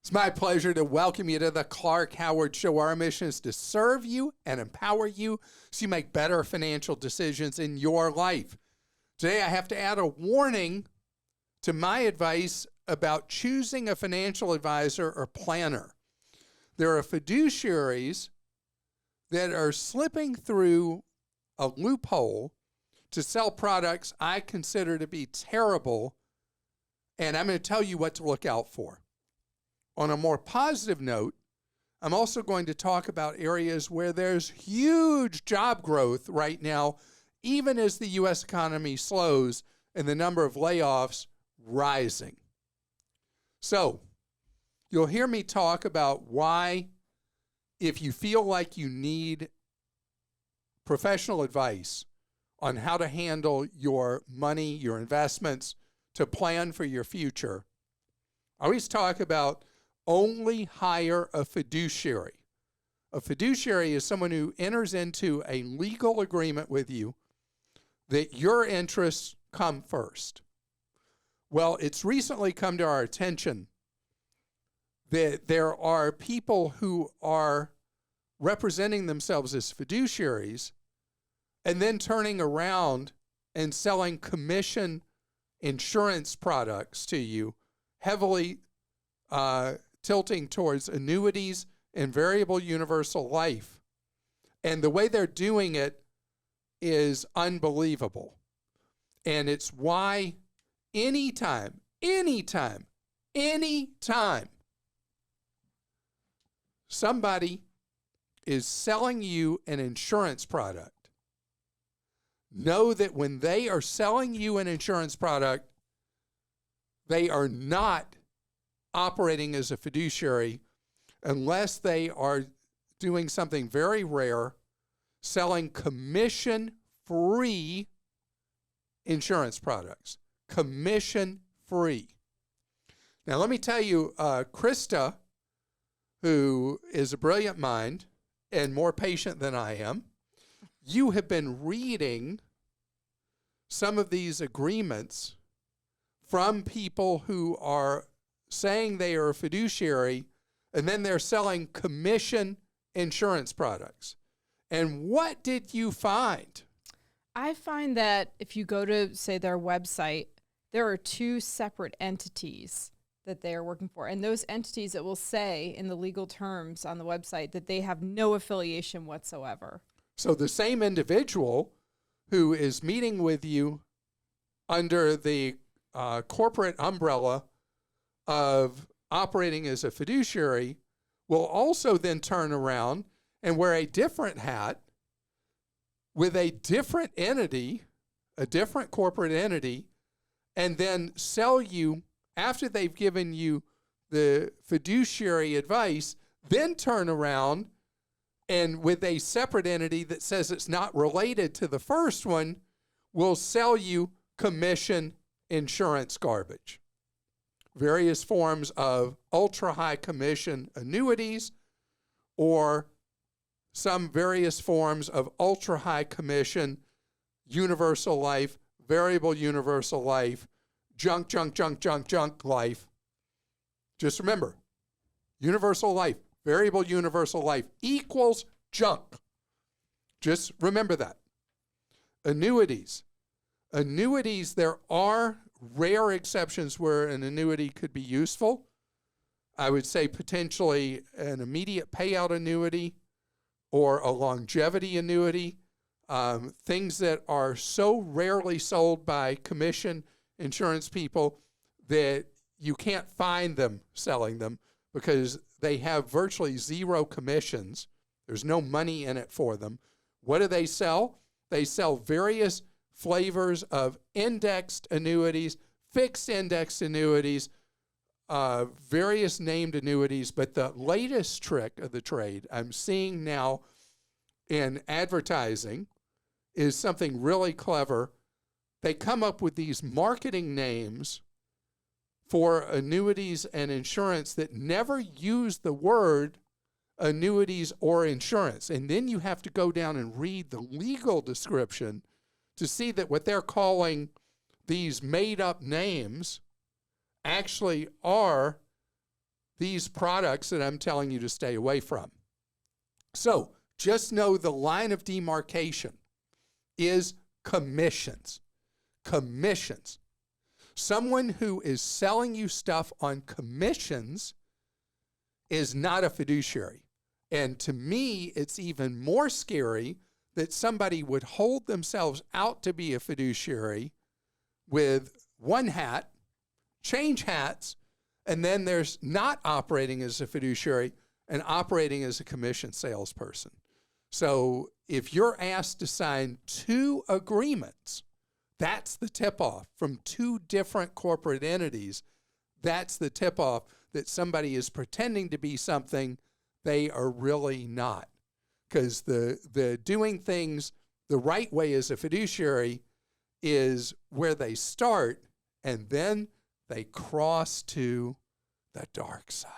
It's my pleasure to welcome you to the Clark Howard Show. Our mission is to serve you and empower you so you make better financial decisions in your life. Today, I have to add a warning to my advice about choosing a financial advisor or planner. There are fiduciaries that are slipping through a loophole to sell products I consider to be terrible, and I'm going to tell you what to look out for. On a more positive note, I'm also going to talk about areas where there's huge job growth right now, even as the U.S. economy slows and the number of layoffs rising. So, you'll hear me talk about why, if you feel like you need professional advice on how to handle your money, your investments, to plan for your future, I always talk about only hire a fiduciary. A fiduciary is someone who enters into a legal agreement with you that your interests come first. Well, it's recently come to our attention that there are people who are representing themselves as fiduciaries and then turning around and selling commission insurance products to you, heavily tilting towards annuities and variable universal life. And the way they're doing it is unbelievable. And it's why anytime somebody is selling you an insurance product, know that when they are selling you an insurance product, they are not operating as a fiduciary unless they are doing something very rare, selling commission-free insurance products. Commission-free. Now, let me tell you, Christa, who is a brilliant mind and more patient than I am, you have been reading some of these agreements from people who are saying they are a fiduciary, and then they're selling commission insurance products. And what did you find? I find that if you go to, say, their website, there are two separate entities that they are working for. And those entities, it will say in the legal terms on the website that they have no affiliation whatsoever. So the same individual who is meeting with you under the corporate umbrella of operating as a fiduciary will also then turn around and wear a different hat with a different entity, a different corporate entity, and then sell you, after they've given you the fiduciary advice, then turn around and with a separate entity that says it's not related to the first one, will sell you commission insurance garbage. Various forms of ultra-high commission annuities or some various forms of ultra-high commission universal life, variable universal life, junk life. Just remember, universal life, variable universal life equals junk. Just remember that. Annuities. Annuities, there are rare exceptions where an annuity could be useful. I would say potentially an immediate payout annuity or a longevity annuity, things that are so rarely sold by commission insurance people that you can't find them selling them because they have virtually zero commissions. There's no money in it for them. What do they sell? They sell various flavors of indexed annuities, fixed indexed annuities, various named annuities, but the latest trick of the trade I'm seeing now in advertising is something really clever. They come up with these marketing names for annuities and insurance that never use the word annuities or insurance. And then you have to go down and read the legal description to see that what they're calling these made-up names actually are these products that I'm telling you to stay away from. So just know the line of demarcation is commissions. Commissions. Someone who is selling you stuff on commissions is not a fiduciary. And to me, it's even more scary that somebody would hold themselves out to be a fiduciary with one hat, change hats, and then there's not operating as a fiduciary and operating as a commission salesperson. So if you're asked to sign 2 agreements, that's the tip-off from 2 different corporate entities. That's the tip-off that somebody is pretending to be something they are really not. Because the doing things the right way as a fiduciary is where they start, and then they cross to the dark side.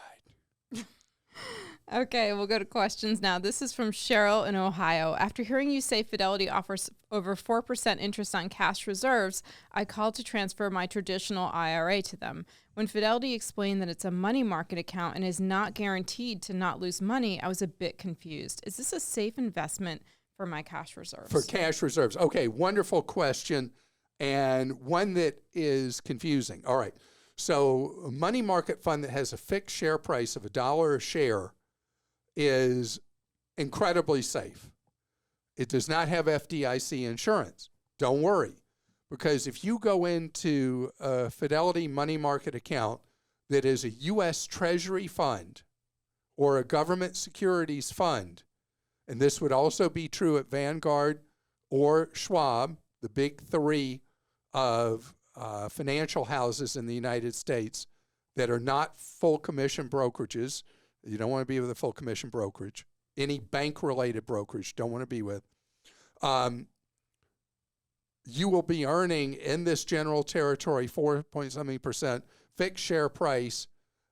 Okay, we'll go to questions now. This is from Cheryl in Ohio. After hearing you say Fidelity offers over 4% interest on cash reserves, I called to transfer my traditional IRA to them. When Fidelity explained that it's a money market account and is not guaranteed to not lose money, I was a bit confused. Is this a safe investment for my cash reserves? For cash reserves. Okay, wonderful question, and one that is confusing. All right, so a money market fund that has a fixed share price of $1 a share is incredibly safe. It does not have FDIC insurance. Don't worry, because if you go into a Fidelity money market account that is a U.S. Treasury fund or a government securities fund, and this would also be true at Vanguard or Schwab, the big 3 of financial houses in the United States that are not full commission brokerages. You don't want to be with a full commission brokerage. Any bank-related brokerage, don't want to be with. You will be earning in this general territory 4-point-something% fixed share price,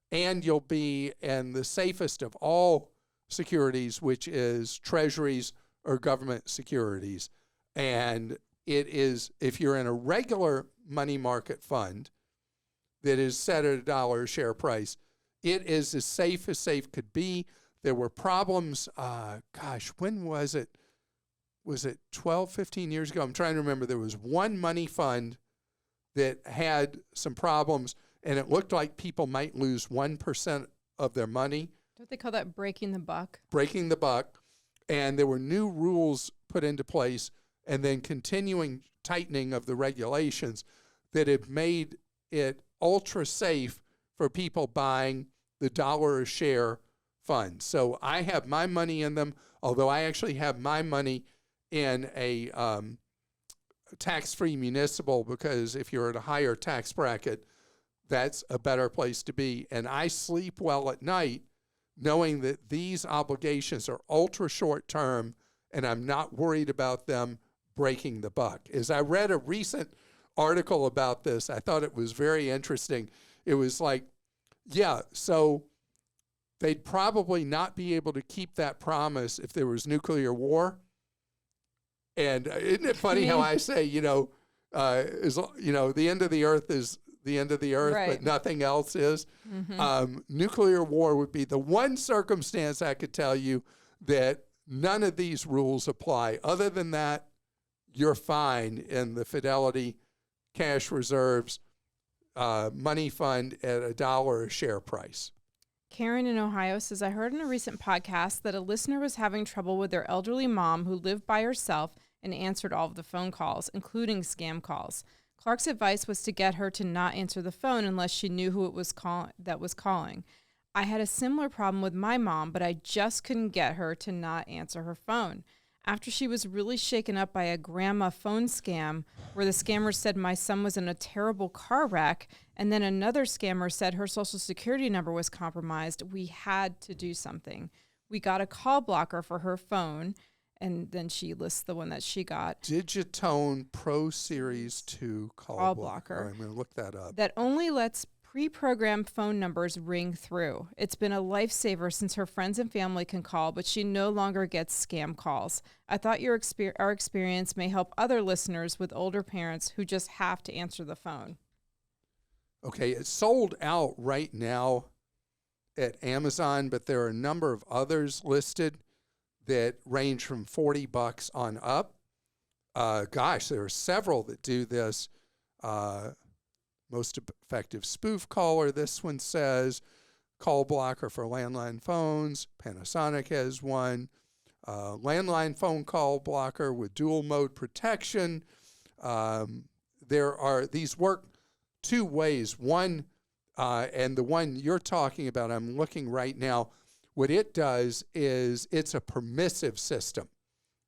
and you'll be in the safest of all securities, which is treasuries or government securities. And it is, if you're in a regular money market fund that is set at $1 share price, it is as safe could be. There were problems, when was it? Was it 12, 15 years ago? I'm trying to remember. There was one money fund that had some problems, and it looked like people might lose 1% of their money. Don't they call that breaking the buck? Breaking the buck. And there were new rules put into place and then continuing tightening of the regulations that have made it ultra safe for people buying the $1 a share fund. So I have my money in them, although I actually have my money in a tax-free municipal, because if you're at a higher tax bracket, that's a better place to be. And I sleep well at night knowing that these obligations are ultra short term and I'm not worried about them breaking the buck. As I read a recent article about this, I thought it was very interesting. It was like, yeah, so they'd probably not be able to keep that promise if there was nuclear war. And isn't it funny how I say, the end of the earth is the end of the earth, right, but nothing else is? Mm-hmm. Nuclear war would be the one circumstance I could tell you that none of these rules apply. Other than that, you're fine in the Fidelity cash reserves money fund at $1 a share price. Karen in Ohio says, I heard in a recent podcast that a listener was having trouble with their elderly mom who lived by herself and answered all of the phone calls, including scam calls. Clark's advice was to get her to not answer the phone unless she knew who it was that was calling. I had a similar problem with my mom, but I just couldn't get her to not answer her phone. After she was really shaken up by a grandma phone scam where the scammer said my son was in a terrible car wreck, and then another scammer said her social security number was compromised, we had to do something. We got a call blocker for her phone, and then she lists the one that she got. Digitone Pro Series 2 call blocker. Right, I'm going to look that up. That only lets pre-programmed phone numbers ring through. It's been a lifesaver since her friends and family can call, but she no longer gets scam calls. I thought our experience may help other listeners with older parents who just have to answer the phone. Okay, it's sold out right now at Amazon, but there are a number of others listed that range from $40 on up. There are several that do this. Most effective spoof caller, this one says. Call blocker for landline phones. Panasonic has one. Landline phone call blocker with dual mode protection. These work two ways. One, and the one you're talking about, I'm looking right now, what it does is it's a permissive system,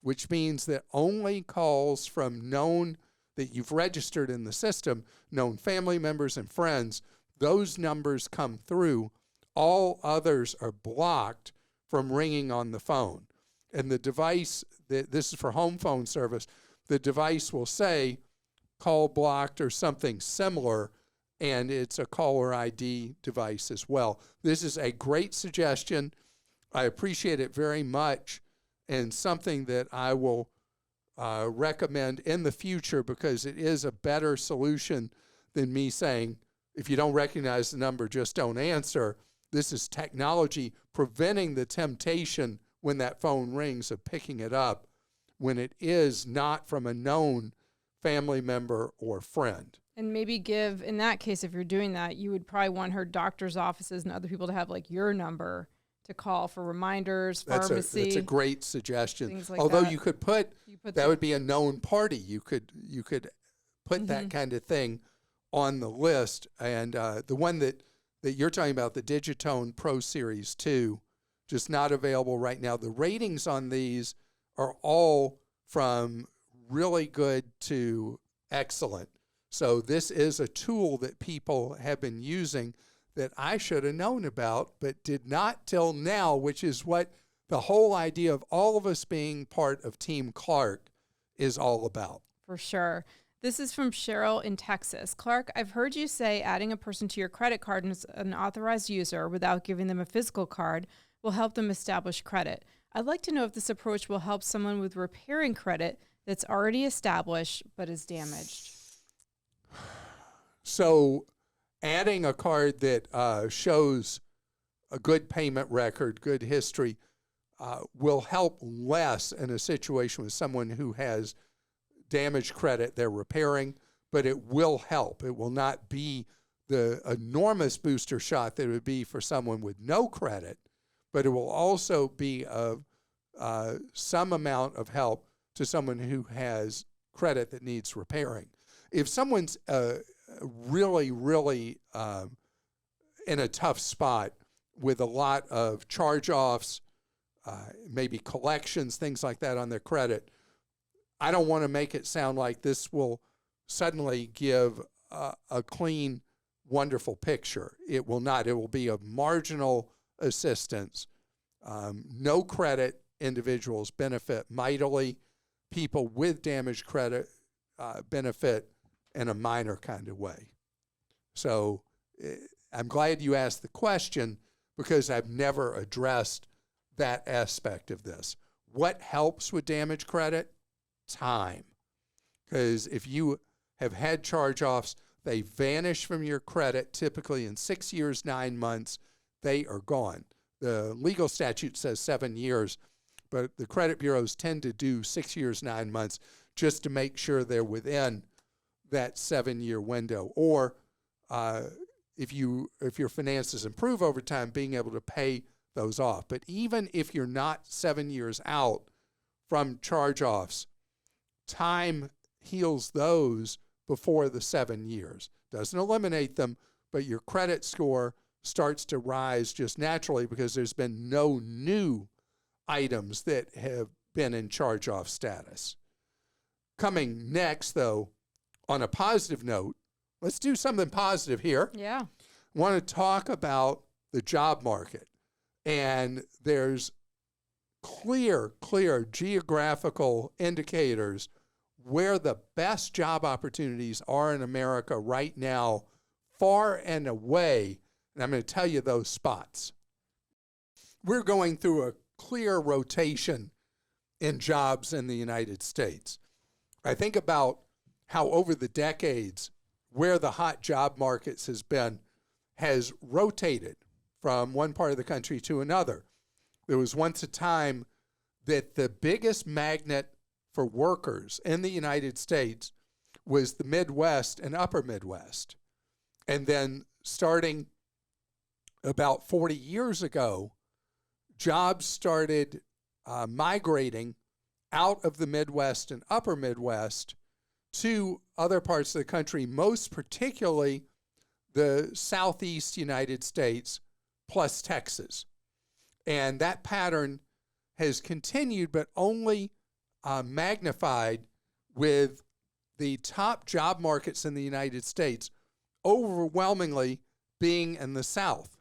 which means that only calls from known, that you've registered in the system, known family members and friends, those numbers come through. All others are blocked from ringing on the phone. And the device, this is for home phone service, the device will say call blocked or something similar, and it's a caller ID device as well. This is a great suggestion. I appreciate it very much, and something that I will recommend in the future, because it is a better solution than me saying, if you don't recognize the number, just don't answer. This is technology preventing the temptation when that phone rings of picking it up when it is not from a known family member or friend. And maybe give, in that case, if you're doing that, you would probably want her doctor's offices and other people to have like your number to call for reminders, pharmacy. That's a great suggestion. Things like Although that. you could put that would be a known party. You could put that kind of thing on the list. And the one that you're talking about, the Digitone Pro Series 2, just not available right now. The ratings on these are all from really good to excellent. So this is a tool that people have been using that I should have known about, but did not till now, which is what the whole idea of all of us being part of Team Clark is all about. For sure. This is from Cheryl in Texas. Clark, I've heard you say adding a person to your credit card as an authorized user without giving them a physical card will help them establish credit. I'd like to know if this approach will help someone with repairing credit that's already established but is damaged. So adding a card that shows a good payment record, good history, will help less in a situation with someone who has damaged credit they're repairing, but it will help. It will not be the enormous booster shot that it would be for someone with no credit, but it will also be of some amount of help to someone who has credit that needs repairing. If someone's really in a tough spot with a lot of charge-offs, maybe collections, things like that on their credit, I don't want to make it sound like this will suddenly give a clean, wonderful picture. It will not. It will be a marginal assistance. No credit individuals benefit mightily. People with damaged credit benefit in a minor kind of way. So I'm glad you asked the question, because I've never addressed that aspect of this. What helps with damaged credit? Time. Because if you have had charge-offs, they vanish from your credit typically in 6 years, 9 months. They are gone. The legal statute says 7 years, but the credit bureaus tend to do 6 years, 9 months just to make sure they're within that 7-year window. Or if your finances improve over time, being able to pay those off. But even if you're not 7 years out from charge-offs, time heals those before the 7 years. Doesn't eliminate them, but your credit score starts to rise just naturally because there's been no new items that have been in charge-off status. Coming next, though, on a positive note, let's do something positive here. Yeah. I want to talk about the job market. And there's clear geographical indicators where the best job opportunities are in America right now, far and away. And I'm going to tell you those spots. We're going through a clear rotation in jobs in the United States. I think about how over the decades, where the hot job markets has rotated from one part of the country to another. There was once a time that the biggest magnet for workers in the United States was the Midwest and Upper Midwest. And then starting about 40 years ago, jobs started migrating out of the Midwest and Upper Midwest to other parts of the country, most particularly the Southeast United States plus Texas. And that pattern has continued, but only magnified with the top job markets in the United States overwhelmingly being in the South.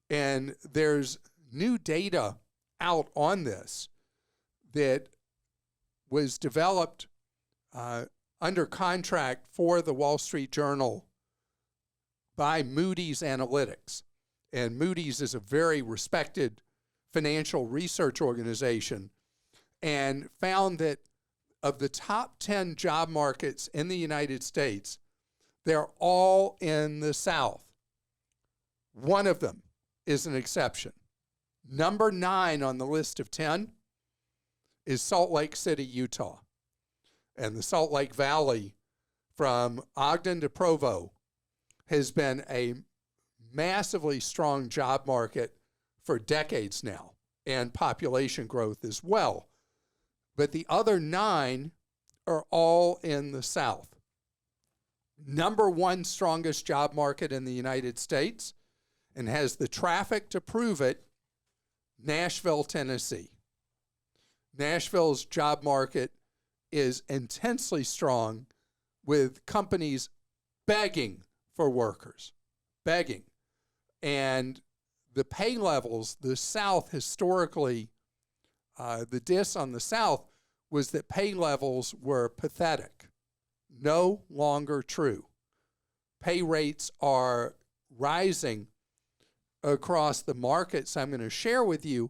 And there's new data out on this that was developed under contract for the Wall Street Journal by Moody's Analytics. And Moody's is a very respected financial research organization, and found that of the top 10 job markets in the United States, they're all in the South. One of them is an exception. Number 9 on the list of 10 is Salt Lake City, Utah. And the Salt Lake Valley, from Ogden to Provo, has been a massively strong job market for decades now, and population growth as well. But the other 9 are all in the South. Number 1 strongest job market in the United States, and has the traffic to prove it, Nashville, Tennessee. Nashville's job market is intensely strong, with companies begging for workers, begging. And the pay levels, the South historically, the diss on the South was that pay levels were pathetic. No longer true. Pay rates are rising across the markets I'm going to share with you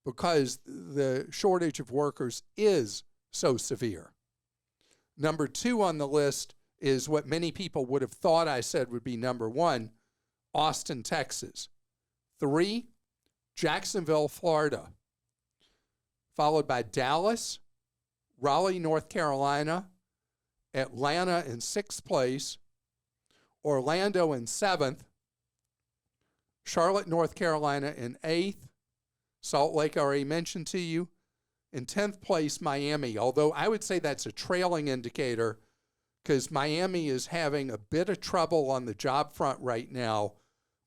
because the shortage of workers is so severe. Number 2 on the list is what many people would have thought I said would be number 1, Austin, Texas. 3, Jacksonville, Florida, followed by Dallas, Raleigh, North Carolina, Atlanta in 6th place, Orlando in 7th, Charlotte, North Carolina in 8th, Salt Lake, I already mentioned to you, in 10th place, Miami, although I would say that's a trailing indicator because Miami is having a bit of trouble on the job front right now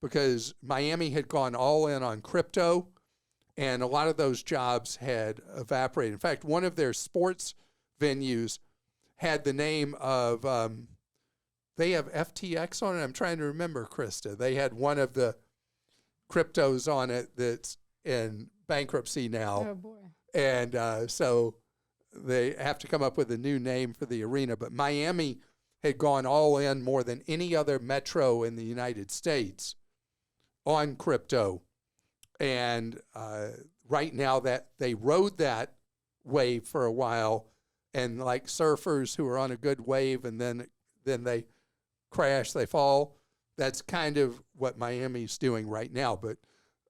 because Miami had gone all in on crypto, and a lot of those jobs had evaporated. In fact, one of their sports venues had the name of, they have FTX on it. I'm trying to remember, Christa. They had one of the cryptos on it that's in bankruptcy now. Oh, boy. And so they have to come up with a new name for the arena. But Miami had gone all in more than any other metro in the United States on crypto. And right now that they rode that wave for a while, and like surfers who are on a good wave and then they crash, they fall. That's kind of what Miami's doing right now. But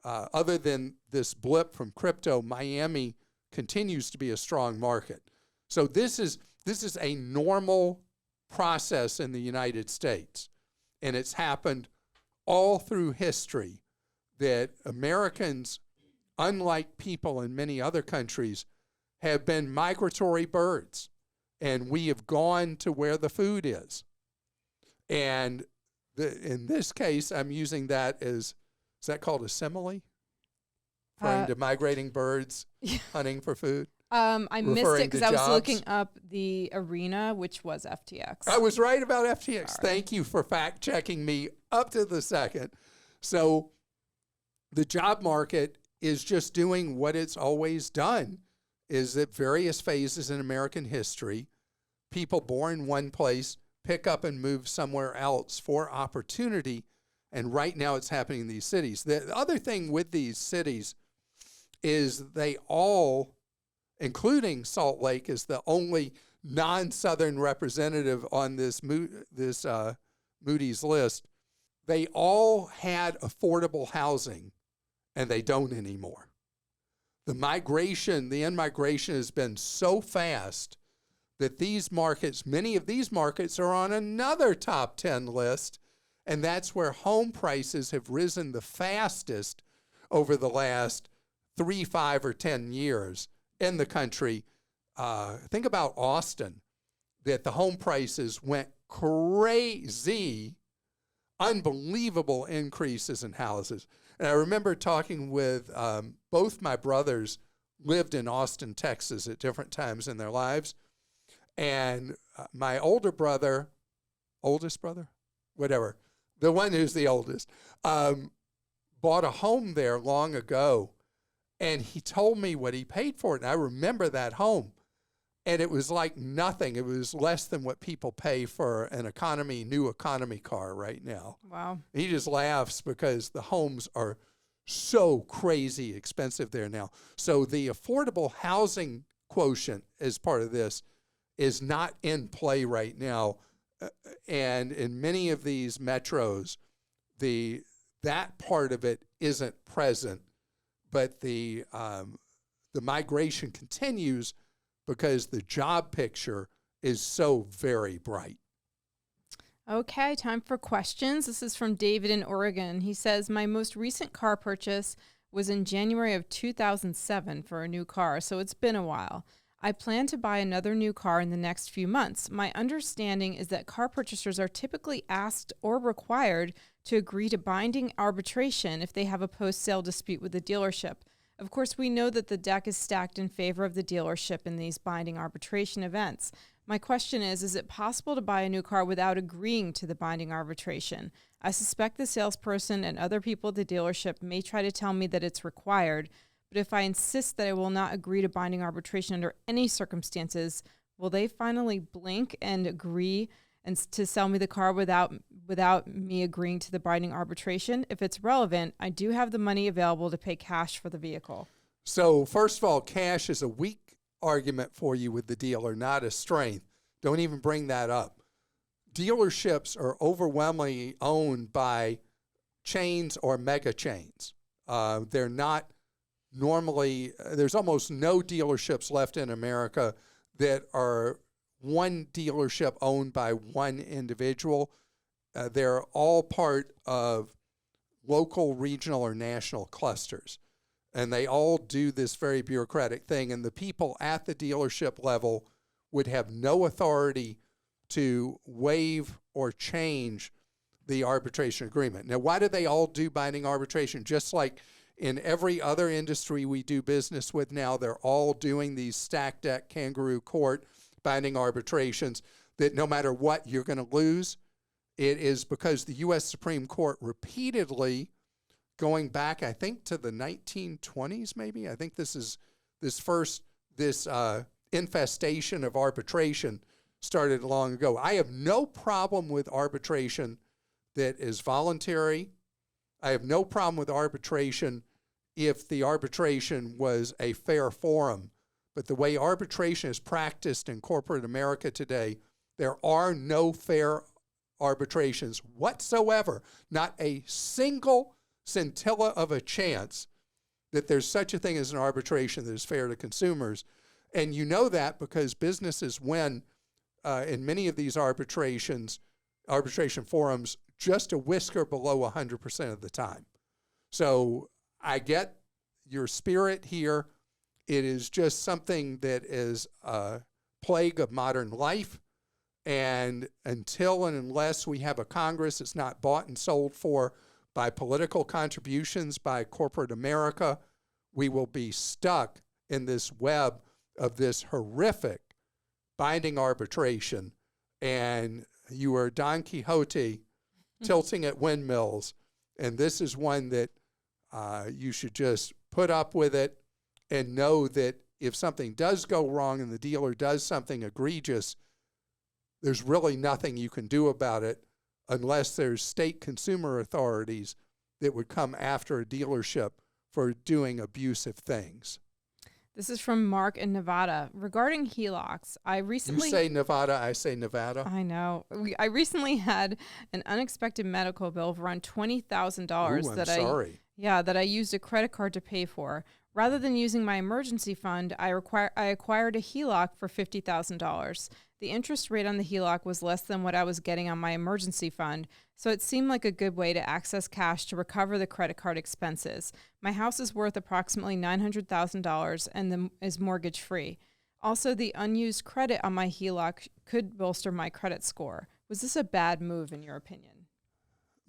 other than this blip from crypto, Miami continues to be a strong market. So this is a normal process in the United States, and it's happened all through history that Americans, unlike people in many other countries, have been migratory birds, and we have gone to where the food is. And in this case, I'm using that is that called a simile? Referring to migrating birds hunting for food? I missed it because I was jobs? looking up the arena, which was FTX. I was right about FTX. Sorry. Thank you for fact-checking me up to the second. So the job market is just doing what it's always done, is at various phases in American history, people born one place pick up and move somewhere else for opportunity. And right now it's happening in these cities. The other thing with these cities is they all, including Salt Lake, is the only non-Southern representative on this Moody's list. they all had affordable housing, and they don't anymore. The in-migration has been so fast that these markets, many of these markets are on another top 10 list, and that's where home prices have risen the fastest over the last 3, 5, or 10 years in the country. Think about Austin, that the home prices went crazy, unbelievable increases in houses. And I remember talking with both my brothers lived in Austin, Texas at different times in their lives. And my oldest brother, whatever, the one who's the oldest, bought a home there long ago. And he told me what he paid for it. And I remember that home. And it was like nothing. It was less than what people pay for an new economy car right now. Wow. He just laughs because the homes are so crazy expensive there now. So the affordable housing quotient as part of this is not in play right now. And in many of these metros, that part of it isn't present, but the migration continues because the job picture is so very bright. Okay, time for questions. This is from David in Oregon. He says, my most recent car purchase was in January of 2007 for a new car, so it's been a while. I plan to buy another new car in the next few months. My understanding is that car purchasers are typically asked or required to agree to binding arbitration if they have a post-sale dispute with the dealership. Of course, we know that the deck is stacked in favor of the dealership in these binding arbitration events. My question is it possible to buy a new car without agreeing to the binding arbitration? I suspect the salesperson and other people at the dealership may try to tell me that it's required, but if I insist that I will not agree to binding arbitration under any circumstances, will they finally blink and agree and to sell me the car without me agreeing to the binding arbitration? If it's relevant, I do have the money available to pay cash for the vehicle. So first of all, cash is a weak argument for you with the dealer, not a strength. Don't even bring that up. Dealerships are overwhelmingly owned by chains or mega chains. They're not normally, there's almost no dealerships left in America that are one dealership owned by one individual. They're all part of local, regional, or national clusters. And they all do this very bureaucratic thing. And the people at the dealership level would have no authority to waive or change the arbitration agreement. Now, why do they all do binding arbitration? Just like in every other industry we do business with now, they're all doing these stack deck kangaroo court binding arbitrations that no matter what, you're going to lose. It is because the U.S. Supreme Court repeatedly, going back, I think, to the 1920s, maybe. I think this infestation of arbitration started long ago. I have no problem with arbitration that is voluntary. I have no problem with arbitration if the arbitration was a fair forum. But the way arbitration is practiced in corporate America today, there are no fair arbitrations whatsoever. Not a single scintilla of a chance that there's such a thing as an arbitration that is fair to consumers. And you know that because businesses win in many of these arbitration forums just a whisker below 100% of the time. So I get your spirit here. It is just something that is a plague of modern life. And until and unless we have a Congress that's not bought and sold for by political contributions by corporate America, we will be stuck in this web of this horrific binding arbitration. And you are Don Quixote tilting at windmills. And this is one that you should just put up with it and know that if something does go wrong and the dealer does something egregious, there's really nothing you can do about it unless there's state consumer authorities that would come after a dealership for doing abusive things. This is from Mark in Nevada. Regarding HELOCs, I recently... You say Nevada, I say Nevada. I know. I recently had an unexpected medical bill of around $20,000 Ooh, I'm sorry. that I used a credit card to pay for. Rather than using my emergency fund, I acquired a HELOC for $50,000. The interest rate on the HELOC was less than what I was getting on my emergency fund, so it seemed like a good way to access cash to recover the credit card expenses. My house is worth approximately $900,000 and is mortgage-free. Also, the unused credit on my HELOC could bolster my credit score. Was this a bad move, in your opinion?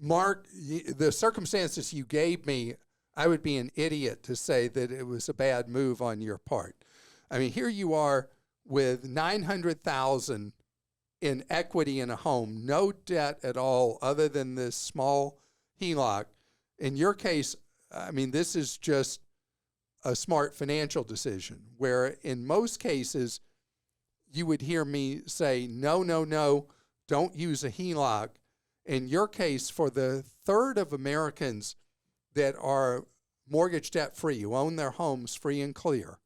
Mark, the circumstances you gave me, I would be an idiot to say that it was a bad move on your part. I mean, here you are with $900,000 in equity in a home, no debt at all other than this small HELOC. In your case, I mean, this is just a smart financial decision, where in most cases you would hear me say, no, don't use a HELOC. In your case, for the third of Americans that are mortgage debt free, who own their homes free and clear,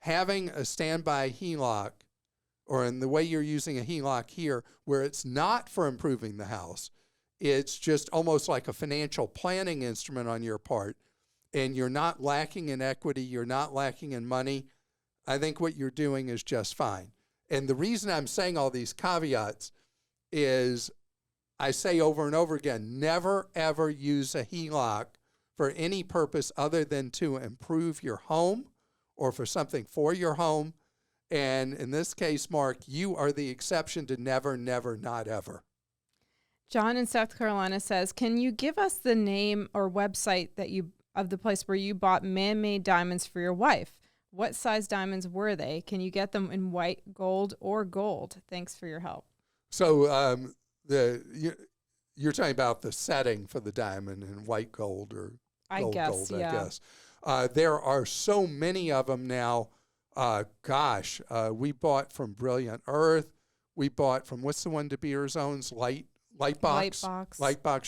having a standby HELOC, or in the way you're using a HELOC here, where it's not for improving the house, it's just almost like a financial planning instrument on your part, and you're not lacking in equity, you're not lacking in money, I think what you're doing is just fine. And the reason I'm saying all these caveats is I say over and over again, never, ever use a HELOC for any purpose other than to improve your home or for something for your home. And in this case, Mark, you are the exception to never, not ever. John in South Carolina says, can you give us the name or website of the place where you bought man-made diamonds for your wife? What size diamonds were they? Can you get them in white, gold, or gold? Thanks for your help. So you're talking about the setting for the diamond in white gold or gold, I guess. There are so many of them now. We bought from Brilliant Earth. We bought from, what's the one De Beers owns? Lightbox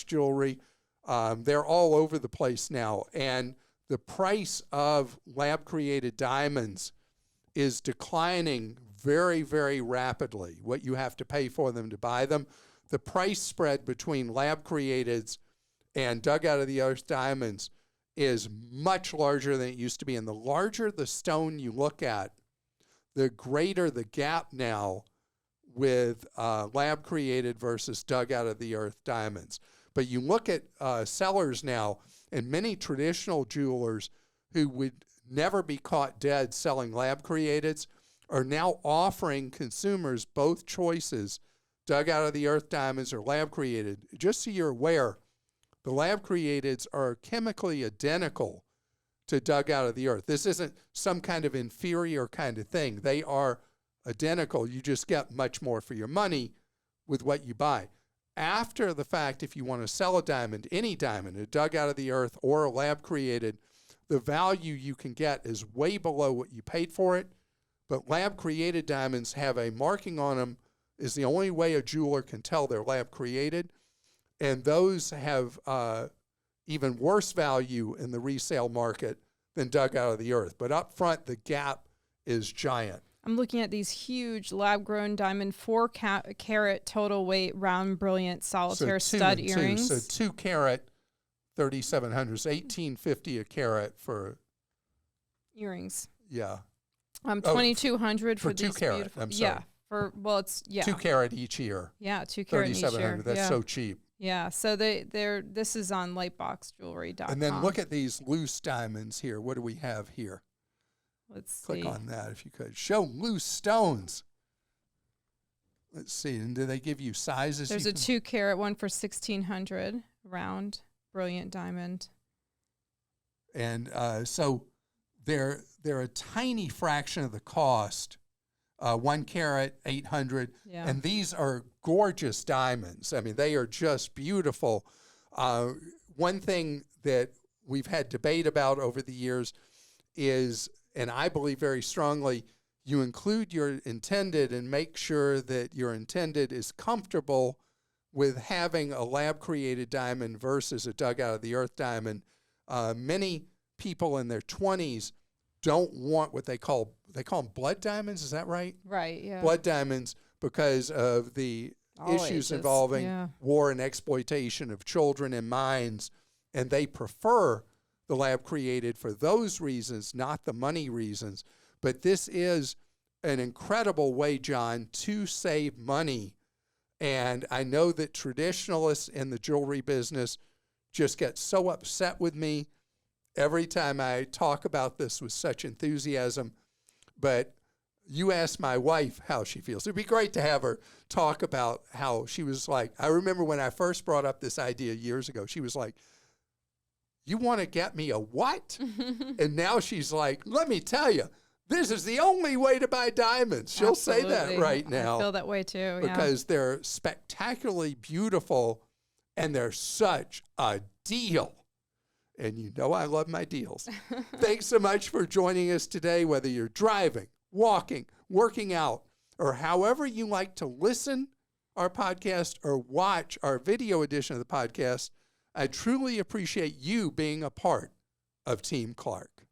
Jewelry. They're all over the place now. And the price of lab-created diamonds is declining very, very rapidly, what you have to pay for them to buy them. The price spread between lab-createds and dug-out-of-the-earth diamonds is much larger than it used to be. And the larger the stone you look at, the greater the gap now with lab-created versus dug-out-of-the-earth diamonds. But you look at sellers now, and many traditional jewelers who would never be caught dead selling lab-createds are now offering consumers both choices, dug-out-of-the-earth diamonds or lab-created. Just so you're aware, the lab-createds are chemically identical to dug-out-of-the-earth. This isn't some kind of inferior kind of thing. They are identical. You just get much more for your money with what you buy. After the fact, if you want to sell a diamond, any diamond, a dug-out-of-the-earth or a lab-created, the value you can get is way below what you paid for it. But lab-created diamonds have a marking on them, is the only way a jeweler can tell they're lab-created. And those have even worse value in the resale market than dug out of the earth. But up front, the gap is giant. I'm looking at these huge lab-grown diamond 4-carat total weight round brilliant solitaire stud earrings. So 2 carat 3,700 is $1,850 a carat for earrings. Yeah. 2,200 for these 2 carat. Beautiful. I'm sorry. Yeah. 2 carat each ear. Yeah, 2 carat each ear. That's so cheap. Yeah, so this is on lightboxjewelry.com. And then look at these loose diamonds here. What do we have here? Let's click see. on that if you could. Show loose stones. Let's see. And do they give you sizes? There's a 2 carat one for $1,600, round, brilliant diamond. And so they're a tiny fraction of the cost. 1 carat, $800. Yeah. And these are gorgeous diamonds. I mean, they are just beautiful. One thing that we've had debate about over the years is, and I believe very strongly, you include your intended and make sure that your intended is comfortable with having a lab-created diamond versus a dug-out-of-the-earth diamond. Many people in their 20s don't want what they call them blood diamonds. Is that right? Right. Yeah. Blood diamonds, because of the All issues ages, involving yeah. war and exploitation of children and mines, and they prefer the lab created for those reasons, not the money reasons. But this is an incredible way, John, to save money. And I know that traditionalists in the jewelry business just get so upset with me every time I talk about this with such enthusiasm. But you ask my wife how she feels. It'd be great to have her talk about how she was like. I remember when I first brought up this idea years ago, she was like, "You want to get me a what?" And now she's like, "Let me tell you, this is the only way to buy diamonds." She'll say that Absolutely. right now. I feel that way too. Because they're spectacularly beautiful and they're such a deal. And you know I love my deals. Thanks so much for joining us today, whether you're driving, walking, working out, or however you like to listen our podcast or watch our video edition of the podcast. I truly appreciate you being a part of Team Clark.